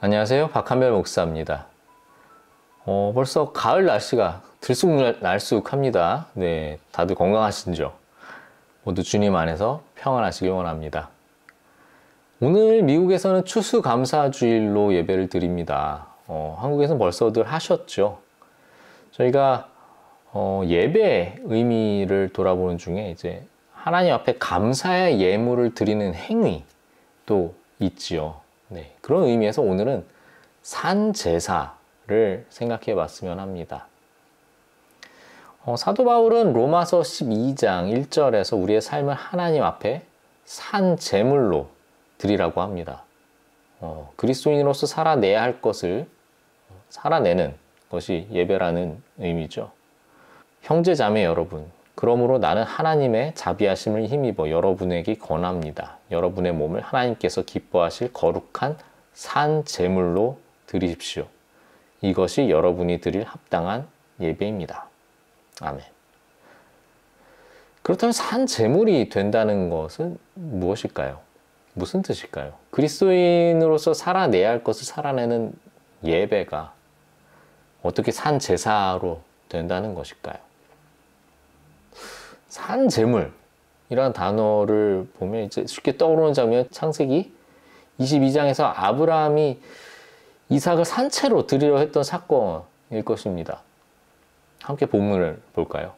안녕하세요. 박한별 목사입니다. 벌써 가을 날씨가 들쑥날쑥합니다. 네, 다들 건강하신죠? 모두 주님 안에서 평안하시길 원합니다. 오늘 미국에서는 추수감사주일로 예배를 드립니다. 한국에서는 벌써들 하셨죠? 저희가 예배의 의미를 돌아보는 중에 이제 하나님 앞에 감사의 예물을 드리는 행위도 있지요. 네, 그런 의미에서 오늘은 산제사를 생각해 봤으면 합니다. 사도 바울은 로마서 12장 1절에서 우리의 삶을 하나님 앞에 산제물로 드리라고 합니다. 그리스도인으로서 살아내야 할 것을 살아내는 것이 예배라는 의미죠. 형제자매 여러분, 그러므로 나는 하나님의 자비하심을 힘입어 여러분에게 권합니다. 여러분의 몸을 하나님께서 기뻐하실 거룩한 산제물로 드리십시오. 이것이 여러분이 드릴 합당한 예배입니다. 아멘. 그렇다면 산제물이 된다는 것은 무엇일까요? 무슨 뜻일까요? 그리스도인으로서 살아내야 할 것을 살아내는 예배가 어떻게 산제사로 된다는 것일까요? 산제물이라는 단어를 보면 이제 쉽게 떠오르는 장면, 창세기 22장에서 아브라함이 이삭을 산채로 드리려 했던 사건일 것입니다. 함께 본문을 볼까요?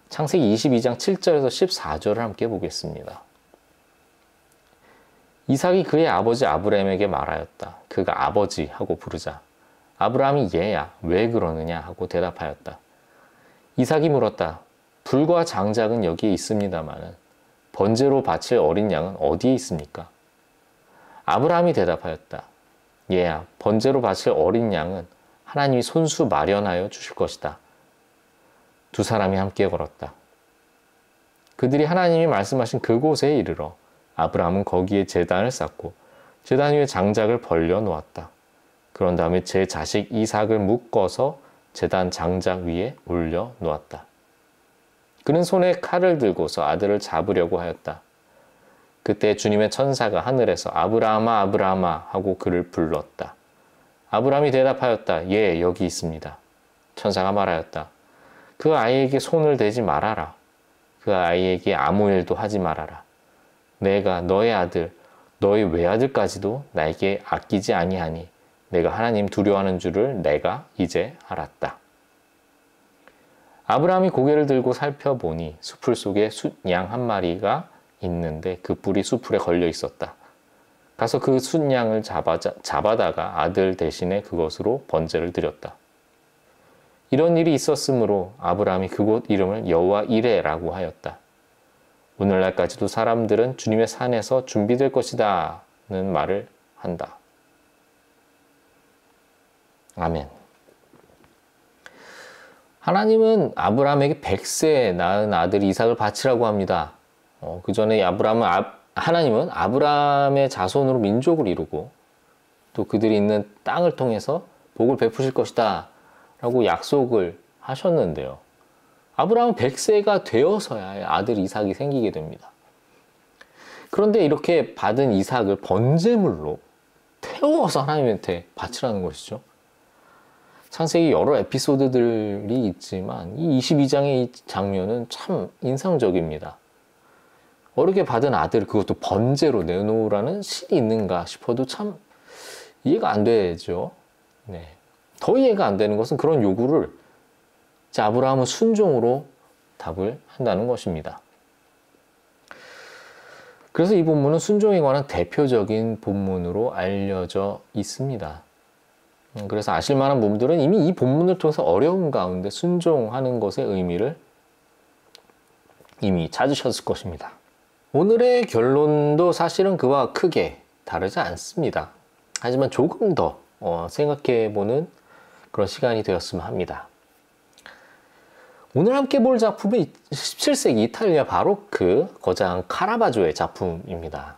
창세기 22장 7절에서 14절을 함께 보겠습니다. 이삭이 그의 아버지 아브라함에게 말하였다. 그가 아버지 하고 부르자 아브라함이 얘야 왜 그러느냐 하고 대답하였다. 이삭이 물었다. 불과 장작은 여기에 있습니다마는 번제로 바칠 어린 양은 어디에 있습니까? 아브라함이 대답하였다. 얘야 번제로 바칠 어린 양은 하나님이 손수 마련하여 주실 것이다. 두 사람이 함께 걸었다. 그들이 하나님이 말씀하신 그곳에 이르러 아브라함은 거기에 제단을 쌓고 제단 위에 장작을 벌려 놓았다. 그런 다음에 제 자식 이삭을 묶어서 제단 장작 위에 올려 놓았다. 그는 손에 칼을 들고서 아들을 잡으려고 하였다. 그때 주님의 천사가 하늘에서 아브라함아 아브라함아 하고 그를 불렀다. 아브라함이 대답하였다. 예, 여기 있습니다. 천사가 말하였다. 그 아이에게 손을 대지 말아라. 그 아이에게 아무 일도 하지 말아라. 내가 너의 아들, 너의 외아들까지도 나에게 아끼지 아니하니 내가 하나님 두려워하는 줄을 내가 이제 알았다. 아브라함이 고개를 들고 살펴보니 수풀 속에 숫양 한 마리가 있는데 그 뿔이 수풀에 걸려 있었다. 가서 그 숫양을 잡아다가 아들 대신에 그것으로 번제를 드렸다. 이런 일이 있었으므로 아브라함이 그곳 이름을 여호와 이레라고 하였다. 오늘날까지도 사람들은 주님의 산에서 준비될 것이다 는 말을 한다. 아멘. 하나님은 아브라함에게 100세 낳은 아들 이삭을 바치라고 합니다. 그 전에 하나님은 아브라함의 자손으로 민족을 이루고 또 그들이 있는 땅을 통해서 복을 베푸실 것이다 라고 약속을 하셨는데요. 아브라함은 100세가 되어서야 아들 이삭이 생기게 됩니다. 그런데 이렇게 받은 이삭을 번제물로 태워서 하나님한테 바치라는 것이죠. 창세기 여러 에피소드들이 있지만 이 22장의 이 장면은 참 인상적입니다. 어렵게 받은 아들 그것도 번제로 내놓으라는 실이 있는가 싶어도 참 이해가 안 되죠. 네. 더 이해가 안 되는 것은 그런 요구를 아브라함은 순종으로 답을 한다는 것입니다. 그래서 이 본문은 순종에 관한 대표적인 본문으로 알려져 있습니다. 그래서 아실 만한 분들은 이미 이 본문을 통해서 어려움 가운데 순종하는 것의 의미를 이미 찾으셨을 것입니다. 오늘의 결론도 사실은 그와 크게 다르지 않습니다. 하지만 조금 더 생각해보는 그런 시간이 되었으면 합니다. 오늘 함께 볼 작품은 17세기 이탈리아 바로크 거장 카라바조의 작품입니다.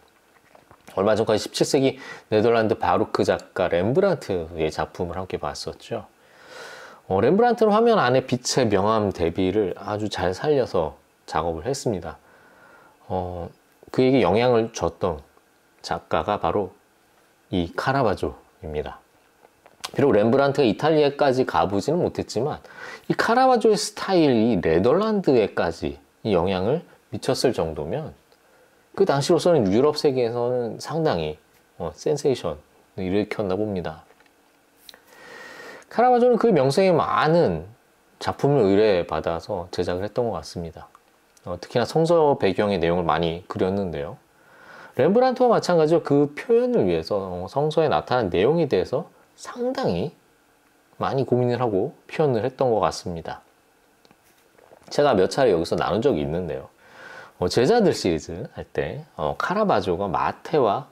얼마 전까지 17세기 네덜란드 바로크 작가 렘브란트의 작품을 함께 봤었죠. 렘브란트는 화면 안에 빛의 명암 대비를 아주 잘 살려서 작업을 했습니다. 그에게 영향을 줬던 작가가 바로 이 카라바조 장면입니다. 비록 렘브란트가 이탈리아까지 가보지는 못했지만 이 카라바조의 스타일이 네덜란드에까지 이 영향을 미쳤을 정도면 그 당시로서는 유럽 세계에서는 상당히 센세이션을 일으켰나 봅니다. 카라바조는 그 명성에 많은 작품을 의뢰받아서 제작을 했던 것 같습니다. 특히나 성서 배경의 내용을 많이 그렸는데요. 렘브란트와 마찬가지로 그 표현을 위해서 성서에 나타난 내용에 대해서 상당히 많이 고민을 하고 표현을 했던 것 같습니다. 제가 몇 차례 여기서 나눈 적이 있는데요. 제자들 시리즈 할 때 카라바조가 마태와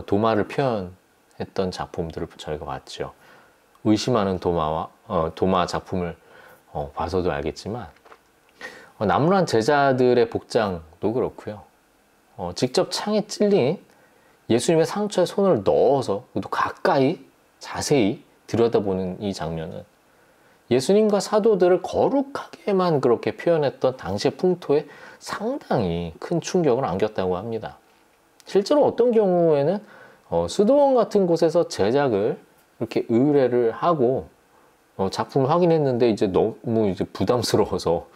도마를 표현했던 작품들을 저희가 봤죠. 의심하는 도마 작품을 봐서도 알겠지만 나무란 제자들의 복장도 그렇고요. 직접 창에 찔린 예수님의 상처에 손을 넣어서 또 가까이 자세히 들여다보는 이 장면은 예수님과 사도들을 거룩하게만 그렇게 표현했던 당시의 풍토에 상당히 큰 충격을 안겼다고 합니다. 실제로 어떤 경우에는 수도원 같은 곳에서 제작을 이렇게 의뢰를 하고 작품을 확인했는데 이제 너무 이제 부담스러워서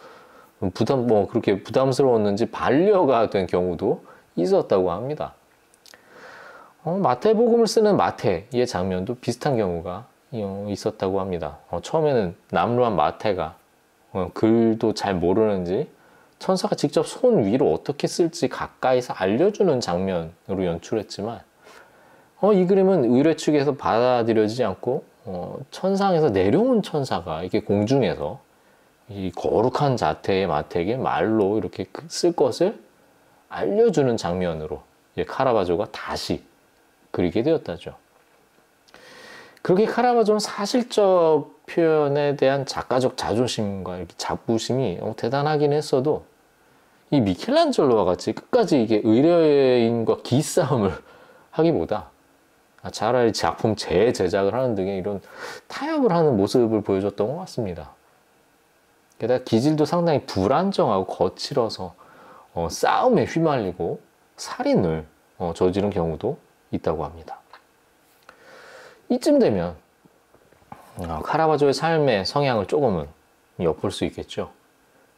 그렇게 부담스러웠는지 반려가 된 경우도 있었다고 합니다. 마태복음을 쓰는 마태의 장면도 비슷한 경우가 있었다고 합니다. 처음에는 남루한 마태가 글도 잘 모르는지 천사가 직접 손 위로 어떻게 쓸지 가까이서 알려주는 장면으로 연출했지만 이 그림은 의뢰 측에서 받아들여지지 않고 천상에서 내려온 천사가 이렇게 공중에서 이 거룩한 자태의 마태에게 말로 이렇게 쓸 것을 알려주는 장면으로 카라바조가 다시 그리게 되었다죠. 그렇게 카라바조는 사실적 표현에 대한 작가적 자존심과 이렇게 자부심이 대단하긴 했어도 이 미켈란젤로와 같이 끝까지 이게 의뢰인과 기싸움을 하기보다 차라리 작품 재제작을 하는 등의 이런 타협을 하는 모습을 보여줬던 것 같습니다. 게다가 기질도 상당히 불안정하고 거칠어서 싸움에 휘말리고 살인을 저지른 경우도 있다고 합니다. 이쯤 되면 카라바조의 삶의 성향을 조금은 엿볼 수 있겠죠.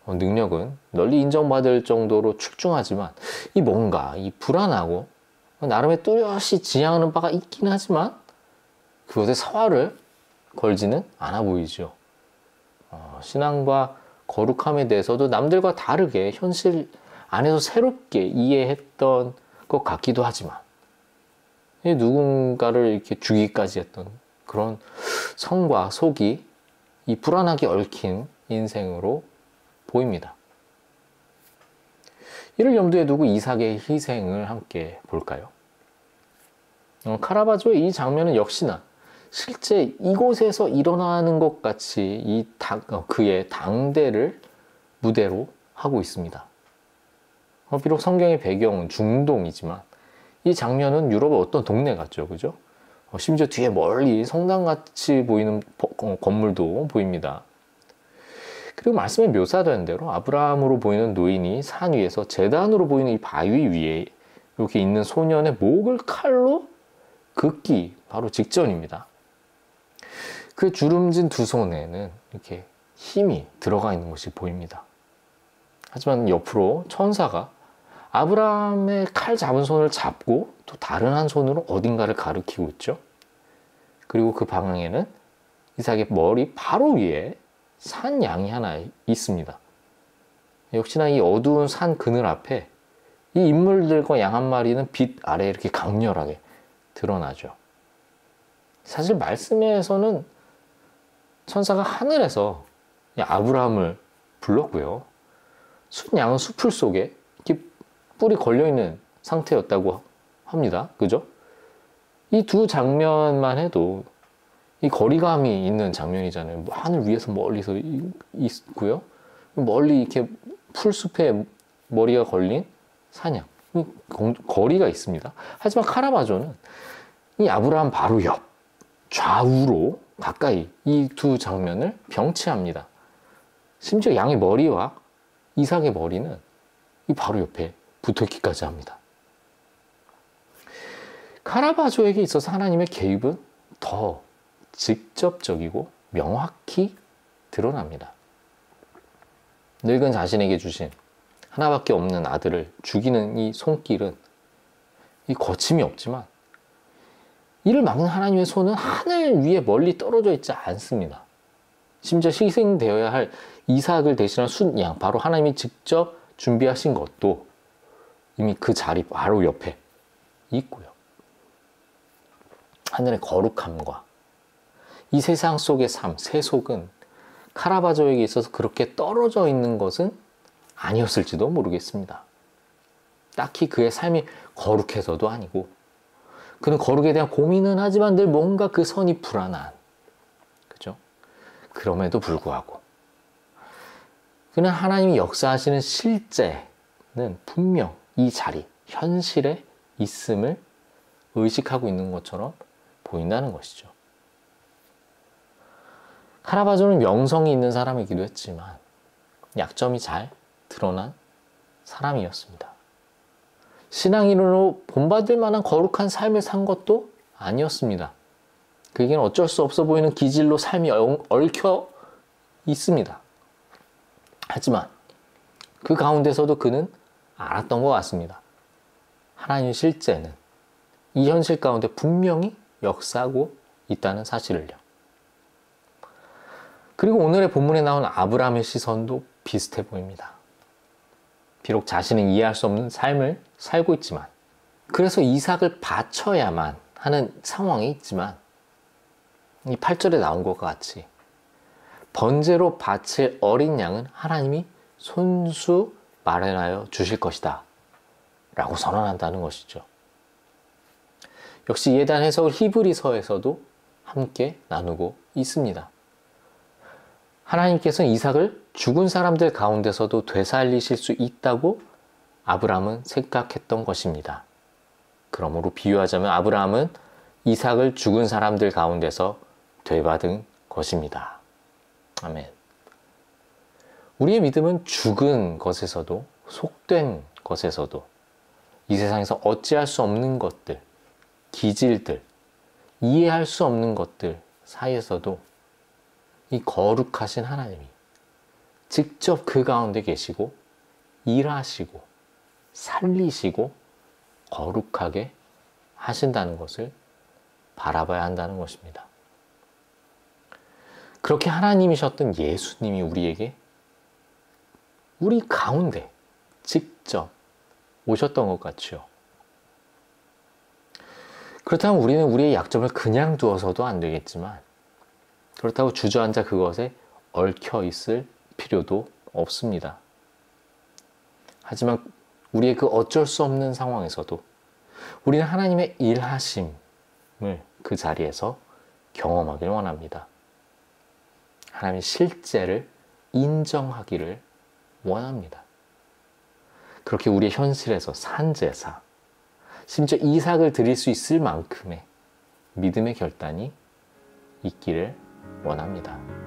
능력은 널리 인정받을 정도로 출중하지만 이 불안하고 나름의 뚜렷이 지향하는 바가 있긴 하지만 그것에 서화를 걸지는 않아 보이죠. 신앙과 거룩함에 대해서도 남들과 다르게 현실 안에서 새롭게 이해했던 것 같기도 하지만 누군가를 이렇게 죽이기까지 했던 그런 성과 속이 이 불안하게 얽힌 인생으로 보입니다. 이를 염두에 두고 이삭의 희생을 함께 볼까요? 카라바조의 이 장면은 역시나 실제 이곳에서 일어나는 것 같이 그의 당대를 무대로 하고 있습니다. 비록 성경의 배경은 중동이지만 이 장면은 유럽의 어떤 동네 같죠, 그죠? 심지어 뒤에 멀리 성당같이 보이는 건물도 보입니다. 그리고 말씀에 묘사된 대로 아브라함으로 보이는 노인이 산 위에서 제단으로 보이는 이 바위 위에 이렇게 있는 소년의 목을 칼로 긋기 바로 직전입니다. 그 주름진 두 손에는 이렇게 힘이 들어가 있는 것이 보입니다. 하지만 옆으로 천사가 아브라함의 칼 잡은 손을 잡고 또 다른 한 손으로 어딘가를 가리키고 있죠. 그리고 그 방향에는 이삭의 머리 바로 위에 산 양이 하나 있습니다. 역시나 이 어두운 산 그늘 앞에 이 인물들과 양 한 마리는 빛 아래에 이렇게 강렬하게 드러나죠. 사실 말씀에서는 천사가 하늘에서 아브라함을 불렀고요. 순 양은 수풀 속에 이렇게 뿔이 걸려있는 상태였다고 합니다. 그죠? 이 두 장면만 해도 이 거리감이 있는 장면이잖아요. 하늘 위에서 멀리서 있고요. 멀리 이렇게 풀숲에 머리가 걸린 사냥. 거리가 있습니다. 하지만 카라바조는 이 아브라함 바로 옆, 좌우로 가까이 이 두 장면을 병치합니다. 심지어 양의 머리와 이삭의 머리는 이 바로 옆에 붙어있기까지 합니다. 카라바조에게 있어서 하나님의 개입은 더 직접적이고 명확히 드러납니다. 늙은 자신에게 주신 하나밖에 없는 아들을 죽이는 이 손길은 이 거침이 없지만 이를 막는 하나님의 손은 하늘 위에 멀리 떨어져 있지 않습니다. 심지어 희생되어야 할 이삭을 대신한 순양, 바로 하나님이 직접 준비하신 것도 이미 그 자리 바로 옆에 있고요. 하늘의 거룩함과 이 세상 속의 삶, 세속은 카라바조에게 있어서 그렇게 떨어져 있는 것은 아니었을지도 모르겠습니다. 딱히 그의 삶이 거룩해서도 아니고, 그는 거룩에 대한 고민은 하지만 늘 뭔가 그 선이 불안한, 그죠? 그럼에도 불구하고 그는 하나님이 역사하시는 실제는 분명 이 자리, 현실에 있음을 의식하고 있는 것처럼 보인다는 것이죠. 카라바조는 명성이 있는 사람이기도 했지만 약점이 잘 드러난 사람이었습니다. 신앙인으로 본받을 만한 거룩한 삶을 산 것도 아니었습니다. 그에게는 어쩔 수 없어 보이는 기질로 삶이 얽혀 있습니다. 하지만 그 가운데서도 그는 알았던 것 같습니다. 하나님의 실제는 이 현실 가운데 분명히 역사하고 있다는 사실을요. 그리고 오늘의 본문에 나온 아브라함의 시선도 비슷해 보입니다. 비록 자신은 이해할 수 없는 삶을 살고 있지만, 그래서 이삭을 바쳐야만 하는 상황이 있지만, 이 8절에 나온 것과 같이 번제로 바칠 어린 양은 하나님이 손수 마련하여 주실 것이다 라고 선언한다는 것이죠. 역시 이에 대한 해석을 히브리서에서도 함께 나누고 있습니다. 하나님께서는 이삭을 죽은 사람들 가운데서도 되살리실 수 있다고 아브라함은 생각했던 것입니다. 그러므로 비유하자면 아브라함은 이삭을 죽은 사람들 가운데서 되받은 것입니다. 아멘. 우리의 믿음은 죽은 것에서도, 속된 것에서도, 이 세상에서 어찌할 수 없는 것들, 기질들, 이해할 수 없는 것들 사이에서도 이 거룩하신 하나님이 직접 그 가운데 계시고 일하시고 살리시고 거룩하게 하신다는 것을 바라봐야 한다는 것입니다. 그렇게 하나님이셨던 예수님이 우리에게, 우리 가운데 직접 오셨던 것 같죠. 그렇다면 우리는 우리의 약점을 그냥 두어서도 안 되겠지만, 그렇다고 주저앉아 그것에 얽혀 있을 필요도 없습니다. 하지만 우리의 그 어쩔 수 없는 상황에서도 우리는 하나님의 일하심을 그 자리에서 경험하길 원합니다. 하나님의 실제를 인정하기를 원합니다. 그렇게 우리의 현실에서 산제사, 심지어 이삭을 드릴 수 있을 만큼의 믿음의 결단이 있기를 원합니다.